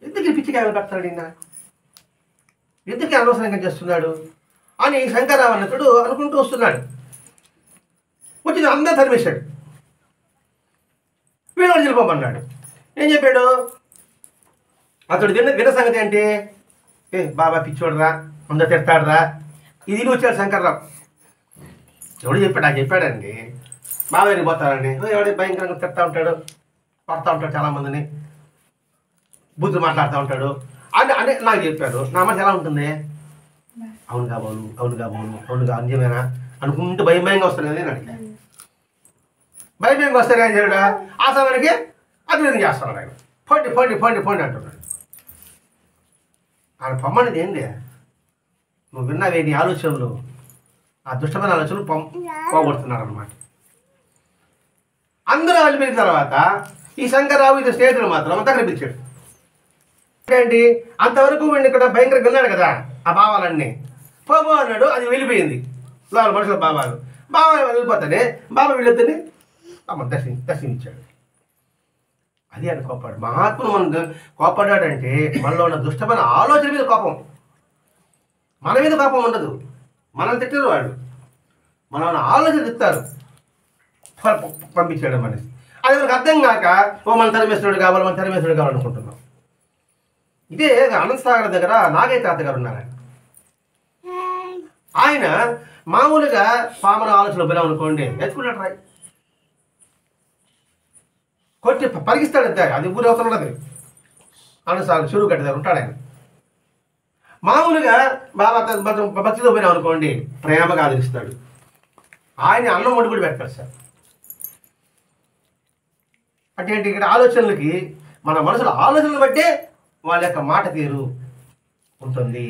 ఎందుకు పిచ్చికాయలు పెడతాడు ఈయన, ఎందుకు అనవసరంగా చేస్తున్నాడు అని శంకర్రావు అన్నతుడు అనుకుంటూ వస్తున్నాడు. వచ్చి అందరూ తరిమేశాడు. వీడు వెళ్ళిపోమన్నాడు. ఏం చెప్పాడు అతడు విన్న సంగతి అంటే, బాబా పిచ్చోడరా, అందరూ తిడతాడరా, ఇది వచ్చాడు శంకర్రావు. ఎవడు చెప్పాడు? నాకు చెప్పాడండి. బాబా వెళ్ళిపోతాడండి, ఎవడు భయంకరంగా తిడతా ఉంటాడు, పడతా ఉంటాడు, చాలామందిని బుద్ధులు మాట్లాడుతూ ఉంటాడు అని నాకు చెప్పాడు. నా మాట ఎలా ఉంటుంది? అవునుగా బాబు, అవునుగా బాబు, అవునుగా అంజమేనా అనుకుంటూ భయంగా వస్తాడు కదా. నేను అడిగాను, భయంగా వస్తాడు ఏం చేయడా? ఆ సమయానికి అభివృద్ధి చేస్తున్నాడు ఆయన. పోండి పోండి పోండి పోండి అంటున్నాడు. ఆయన పొమ్మనేది ఏంటి? నువ్వు విన్నావే నీ ఆలోచనలు, ఆ దుష్టమైన ఆలోచనలు పోగొడుతున్నారు అన్నమాట. అందరూ వెళ్ళిపోయిన తర్వాత ఈ శంకర్రావు ఇది స్నేహితులు మాత్రం అంతా కనిపించాడు. ఏంటి అంతవరకు వీడిని ఇక్కడ భయంకరంగా విన్నాడు కదా, ఆ భావాలన్నీ పోబో అన్నాడు. అది వెళ్ళిపోయింది లోపల మనుషుల భావాలు. బాబా వెళ్ళిపోతానే బాబా వీళ్ళిద్దరిని దర్శించాడు. అది అని కోపాడు. మహాత్ముడు మన కోపడ్డాడంటే మనలో ఉన్న దుష్టమైన ఆలోచన మీద కోపం, మన మీద కోపం ఉండదు. మనం తిట్టారు వాళ్ళు, మన ఆలోచన తిట్టారు, పంపించాడు మనిషి. అది మనకు అర్థం కాక మన తరిమేశ్వరుడు కావాలి, మన తరిమేశ్వరుడు కావాలనుకుంటున్నాం. ఇదే అనంతసాగర్ దగ్గర నాగయ్య తాత గారు ఉన్నారు. ఆయన మామూలుగా పామర ఆలోచన పిలవనుకోండి ఎత్తుకుంటాడు, రాయి కొట్టి పరిగిస్తాడు. అంతే, అది ఊరి అవసరం ఉన్నది. అనంతసాగర్ చెరువు గడ్డ దగ్గర ఉంటాడు ఆయన. మామూలుగా బాబా భక్తిలో పోయినా అనుకోండి ప్రేమగా ఆదరిస్తాడు. ఆయన అన్నం వండి కూడా పెడతాడు సార్. అంటే ఇక్కడ ఆలోచనలకి మన మనసులో ఆలోచనలు బట్టే వాళ్ళ యొక్క మాట తీరు ఉంటుంది.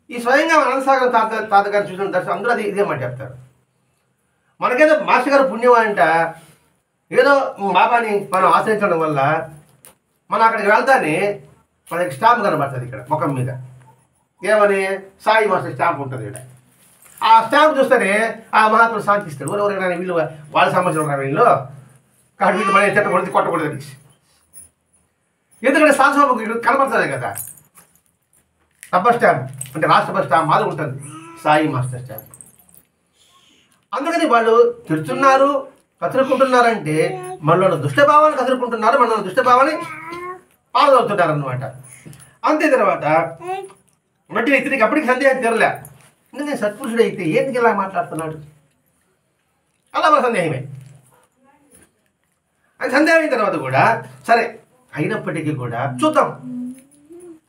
ఈ స్వయంగా అనంతసాగర్ తాతగారు చూసిన దర్శనం అందరూ అది ఇదే మాట చెప్తారు. మనకేదో మాస్టర్ గారు పుణ్యం అంట, ఏదో బాబాని మనం ఆశ్రయించడం వల్ల మనం అక్కడికి వెళ్తానే మనకి స్టాంప్ కనబడుతుంది ఇక్కడ ముఖం మీద. ఏమని? సాయి మాస్టర్ స్టాంప్ ఉంటుంది ఇక్కడ. ఆ స్టాంప్ చూస్తేనే ఆ మహాత్ముడు శాంతిస్తాడు. ఎవరైనా వీళ్ళు వాళ్ళ సంబంధించిన ఉన్నారు వీళ్ళు, కాబట్టి వీళ్ళు మన తిట్టకూడదు కొట్టకూడదు అనేసి. ఎందుకంటే శాసనసభకు కనబడుతుంది కదా రబ్బర్ స్టాంప్, అంటే రాష్ట్ర బస్ స్టాంప్ మాది ఉంటుంది సాయి మాస్టర్ స్టాంప్. అందుకని వాళ్ళు తిడుతున్నారు, కదురుకుంటున్నారంటే మనలో దుష్టభావాన్ని కదురుకుంటున్నారు, మనలో దుష్టభావాన్ని పాల్గొతున్నారు అన్నమాట. అంతే తర్వాత మట్టి ఇతనికి అప్పటికి సందేహం తీరలే. ఇంకా నేను సత్పురుషుడు అయితే ఎందుకు ఇలా మాట్లాడుతున్నాడు, అలా మన సందేహమే. అది సందేహం అయిన తర్వాత కూడా సరే అయినప్పటికీ కూడా చూద్దాం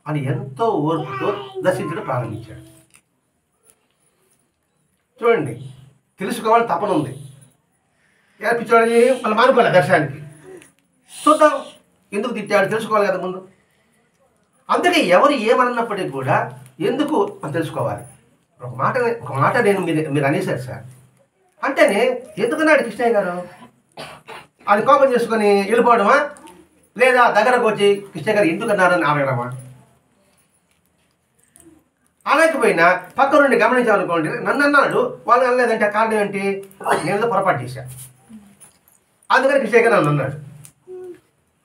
అని ఎంతో ఓర్పుతో దర్శించడం ప్రారంభించాడు. చూడండి, తెలుసుకోవాలి తపన ఉంది. పిచ్చోడని వాళ్ళు మానుకోవాలి దర్శనానికి. చూద్దాం ఎందుకు తిట్టాడు తెలుసుకోవాలి కదా ముందు. అందుకే ఎవరు ఏమన్నప్పటికీ కూడా ఎందుకు అని తెలుసుకోవాలి. ఒక మాట నేను మీరు అనేసారు సార్ అంటేనే ఎందుకన్నాడు కృష్ణయ్య గారు అది కోపం చేసుకొని వెళ్ళిపోవడమా, లేదా దగ్గరకు వచ్చి కృష్ణయ్య గారు ఎందుకన్నారని అడగడమా? అనకపోయినా పక్క నుండి గమనించాలనుకోండి, నన్ను అన్నాడు వాళ్ళు అనలేదంటే కారణం ఏంటి? నేను పొరపాటు చేశాను, అందుకని కృష్ణయ్య గారు నన్ను అన్నాడు.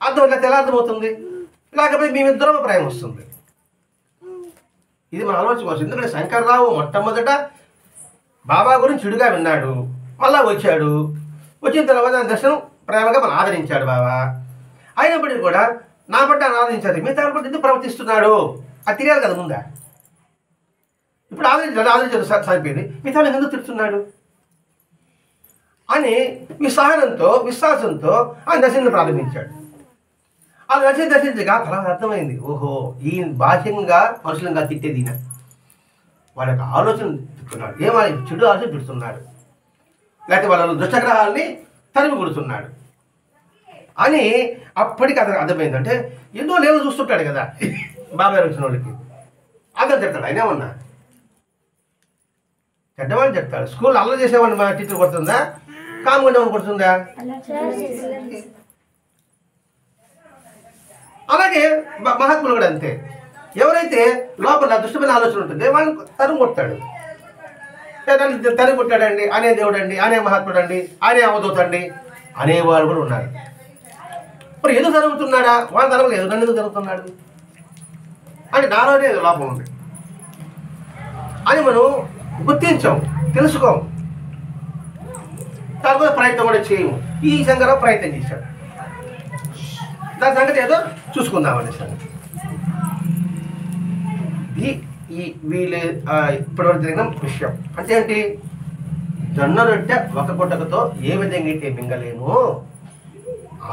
అర్థం ఇలా తెలార్థమవుతుంది, లేకపోతే మేమిద్దరం అభిప్రాయం వస్తుంది. ఇది మనం ఆలోచించుకోవచ్చు. ఎందుకంటే శంకర్రావు మొట్టమొదట బాబా గురించి చెడుగా విన్నాడు, మళ్ళా వచ్చాడు. వచ్చిన తర్వాత దర్శనం ప్రేమగా మనం ఆదరించాడు బాబా. అయినప్పటికీ కూడా నా పట్ల ఆదరించాడు, మిగతా పట్ల ఎందుకు ప్రవర్తిస్తున్నాడు అది తెలియాలి కదా ముందా. ఇప్పుడు ఆదరించాడు సరిపోయింది, మిగతా ఎందుకు తిడుతున్నాడు అని సహనంతో విశ్వాసంతో ఆయన దర్శనం ప్రారంభించాడు. ఆ దర్శించగా తర్వాత అర్థమైంది, ఓహో ఈ బాహ్యంగా మనుషులంగా తిట్టేది ఈయన వాళ్ళ యొక్క ఆలోచన తిట్టున్నాడు, ఏమని చెడు ఆలోచన తిడుతున్నాడు, లేకపోతే వాళ్ళ దుష్టగ్రహాలని తరిమి కొడుతున్నాడు. అని అప్పటికి అతనికి అర్థమైంది. అంటే ఎన్నో లేవలు చూస్తుంటాడు కదా బాబాయ్ వచ్చిన వాళ్ళకి, అతను చెప్తాడు. ఆయన ఏమన్నా చెడ్డవాళ్ళు చెప్తాడు. స్కూల్లో అల్లరి చేసేవాడిని మా టీచర్ కొడుతుందా, కాము ఉండేవాడిని కొడుతుందా? అలాగే మహాత్ములు కూడా అంతే. ఎవరైతే లోపల దుష్టమైన ఆలోచన ఉంటుంది వాళ్ళని తరుము కొడతాడు. తరుము కొట్టాడండి, అనే దేవుడు అండి, అనే మహాత్ముడు అండి, అనే అవధూతండి అనేవారు కూడా ఉన్నారు. మరి ఎందుకు జరుగుతున్నాడా? వాళ్ళ తరం లేదు, నన్ను ఎందుకు జరుగుతున్నాడు అంటే నాలోనే ఏదో లోపం ఉంది అని మనం గుర్తించాం, తెలుసుకోం, దానికోసం ప్రయత్నం కూడా చేయము. ఈ శంకరరావు ప్రయత్నం చేశాడు. దాని సంగతి ఏదో చూసుకుందామనే సంగతి. ఈ వీళ్ళ ఇప్పటివరకు జరిగిన విషయం అంటే ఏంటి? జొన్న రొట్టె ఒక గుడ్డకతో ఏ విధంగా అయితే మింగలేమో,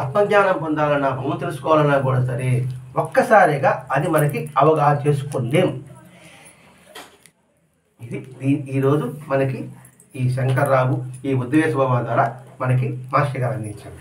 ఆత్మజ్ఞానం పొందాలన్నా మనం తెలుసుకోవాలన్నా కూడా సరే ఒక్కసారిగా అది మనకి అవగాహన చేసుకోలేం. ఇది ఈరోజు మనకి ఈ శంకర్రావు ఈ ఉద్వేష భావ ద్వారా మనకి మాస్టర్ గారు అందించారు.